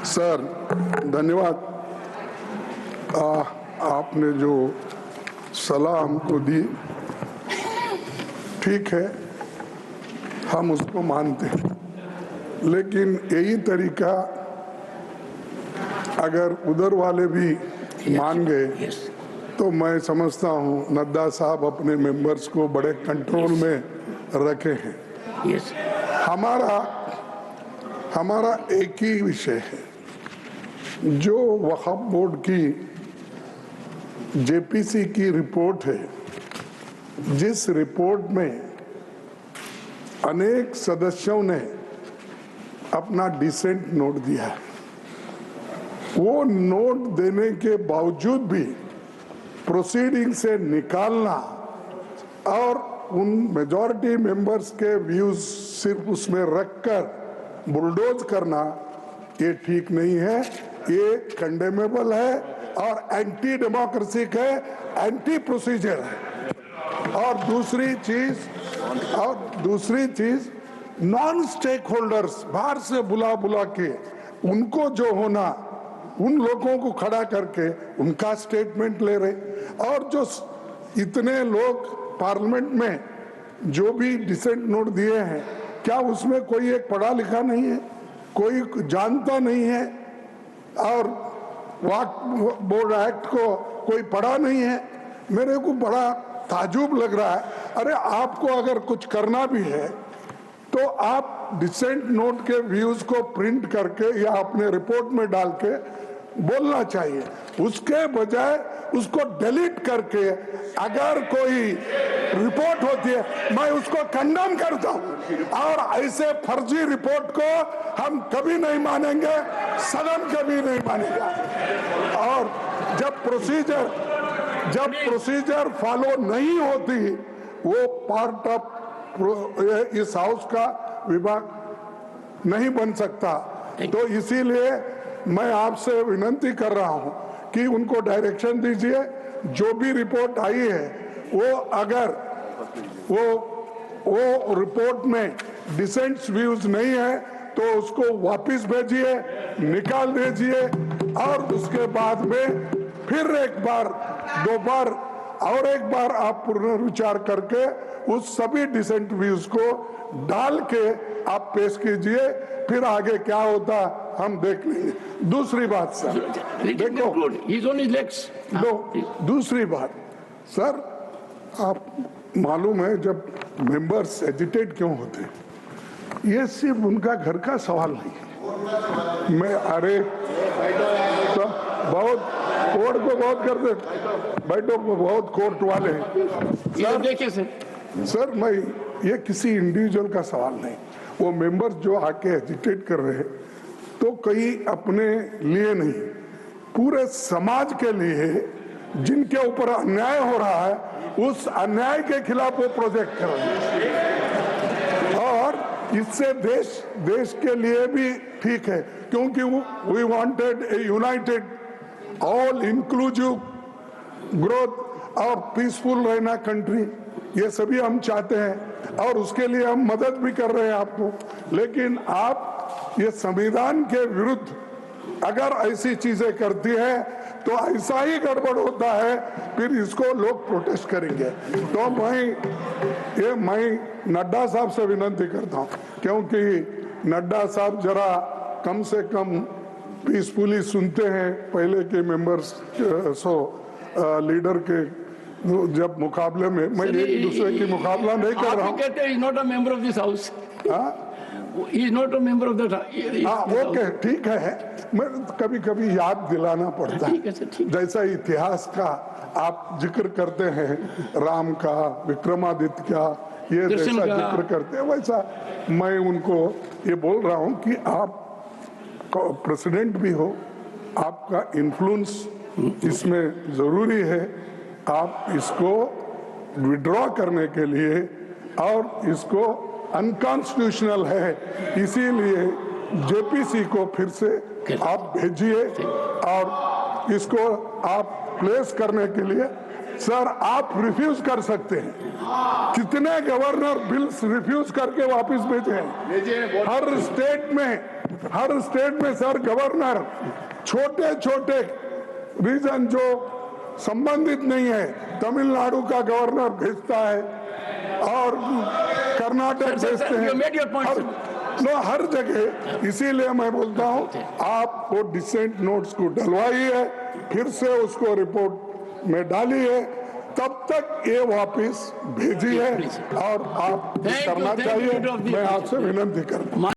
Sir धन्यवाद। आपने जो सलाह हमको दी ठीक है, हम उसको मानते हैं, लेकिन यही तरीका अगर उधर वाले भी मान गए तो मैं समझता हूँ नड्डा साहब अपने मेंबर्स को बड़े कंट्रोल में रखे हैं। हमारा एक ही विषय है, जो वक्फ बोर्ड की जेपीसी की रिपोर्ट है, जिस रिपोर्ट में अनेक सदस्यों ने अपना डिसेंट नोट दिया है, वो नोट देने के बावजूद भी प्रोसीडिंग से निकालना और उन मेजॉरिटी मेंबर्स के व्यूज सिर्फ उसमें रखकर बुलडोज करना, ये ठीक नहीं है, ये कंडेमेबल है और एंटी डेमोक्रेसिक है, एंटी प्रोसीजर है। और दूसरी चीज नॉन स्टेक होल्डर्स बाहर से बुला के उनको जो होना, उन लोगों को खड़ा करके उनका स्टेटमेंट ले रहे। और जो इतने लोग पार्लियामेंट में जो भी डिसेंट नोट दिए हैं, क्या उसमें कोई एक पढ़ा लिखा नहीं है, कोई जानता नहीं है और वक्फ बोर्ड एक्ट को कोई पढ़ा नहीं है? मेरे को बड़ा ताजुब लग रहा है। अरे आपको अगर कुछ करना भी है तो आप डिसेंट नोट के व्यूज को प्रिंट करके या अपने रिपोर्ट में डाल के बोलना चाहिए, उसके बजाय उसको डिलीट करके अगर कोई रिपोर्ट होती है मैं उसको कंडेम करता हूं। और ऐसे फर्जी रिपोर्ट को हम कभी नहीं मानेंगे, सदन कभी नहीं मानेगा। और जब प्रोसीजर फॉलो नहीं होती, वो पार्ट ऑफ इस हाउस का विभाग नहीं बन सकता। तो इसीलिए मैं आपसे विनती कर रहा हूं कि उनको डायरेक्शन दीजिए, जो भी रिपोर्ट आई है वो अगर वो रिपोर्ट में डिसेंट्स व्यूज नहीं है तो उसको वापस भेजिए, निकाल दीजिए और उसके बाद में फिर एक बार आप पुनर्विचार करके उस सभी डिसेंट व्यूज को डाल के आप पेश कीजिए, फिर आगे क्या होता हम देख लेंगे। दूसरी बात सर, देखो दूसरी बात सर, आप मालूम है जब मेंबर्स एजिटेट क्यों होते हैं, ये सिर्फ उनका घर का सवाल नहीं है। मैं अरे सब बहुत कोर्ट को बहुत करते, बैठो बहुत कोर्ट वाले हैं। देखिए सर मैं ये किसी इंडिविजुअल का सवाल नहीं, वो मेंबर्स जो आके एजिटेट कर रहे हैं तो कई अपने लिए नहीं, पूरे समाज के लिए जिनके ऊपर अन्याय हो रहा है, उस अन्याय के खिलाफ वो प्रोजेक्ट कर रहे हैं। और इससे देश के लिए भी ठीक है, क्योंकि we wanted a united all inclusive growth और पीसफुल रहना कंट्री, ये सभी हम चाहते हैं और उसके लिए हम मदद भी कर रहे हैं आपको। लेकिन आप ये संविधान के विरुद्ध अगर ऐसी चीजें करती है तो ऐसा ही गड़बड़ होता है, फिर इसको लोग प्रोटेस्ट करेंगे। तो मैं नड्डा साहब से विनती करता हूं, क्योंकि नड्डा साहब जरा कम से कम पीसफुली सुनते हैं पहले के मेंबर्स लीडर के जब मुकाबले में। मैं एक दूसरे की मुकाबला नहीं कर रहा हूँ। कहते हैं not a member of this house, is not a member of that. Okay ठीक है, मैं कभी कभी याद दिलाना पड़ता है, जैसा इतिहास का आप जिक्र करते हैं, राम का, विक्रमादित्य का, ये जैसा जिक्र करते हैं, वैसा मैं उनको ये बोल रहा हूँ कि आप प्रेसिडेंट भी हो, आपका इन्फ्लुएंस इसमें जरूरी है। आप इसको विड्रॉ करने के लिए, और इसको अनकॉन्स्टिट्यूशनल है, इसीलिए जेपीसी को फिर से आप भेजिए और इसको आप प्लेस करने के लिए सर आप रिफ्यूज कर सकते हैं। कितने गवर्नर बिल्स रिफ्यूज करके वापस भेजे हैं? हर स्टेट में सर गवर्नर छोटे छोटे रीजन जो संबंधित नहीं है, तमिलनाडु का गवर्नर भेजता है और कर्नाटक भेजते you made your point, हैं, हर जगह। इसीलिए मैं बोलता हूं आप वो डिसेंट नोट्स को डलवाइए, फिर से उसको रिपोर्ट में डालिए, तब तक ये वापस भेजिए और आप Thank you, करना thank you, चाहिए। Leader of the मैं आपसे विनती करता हूं।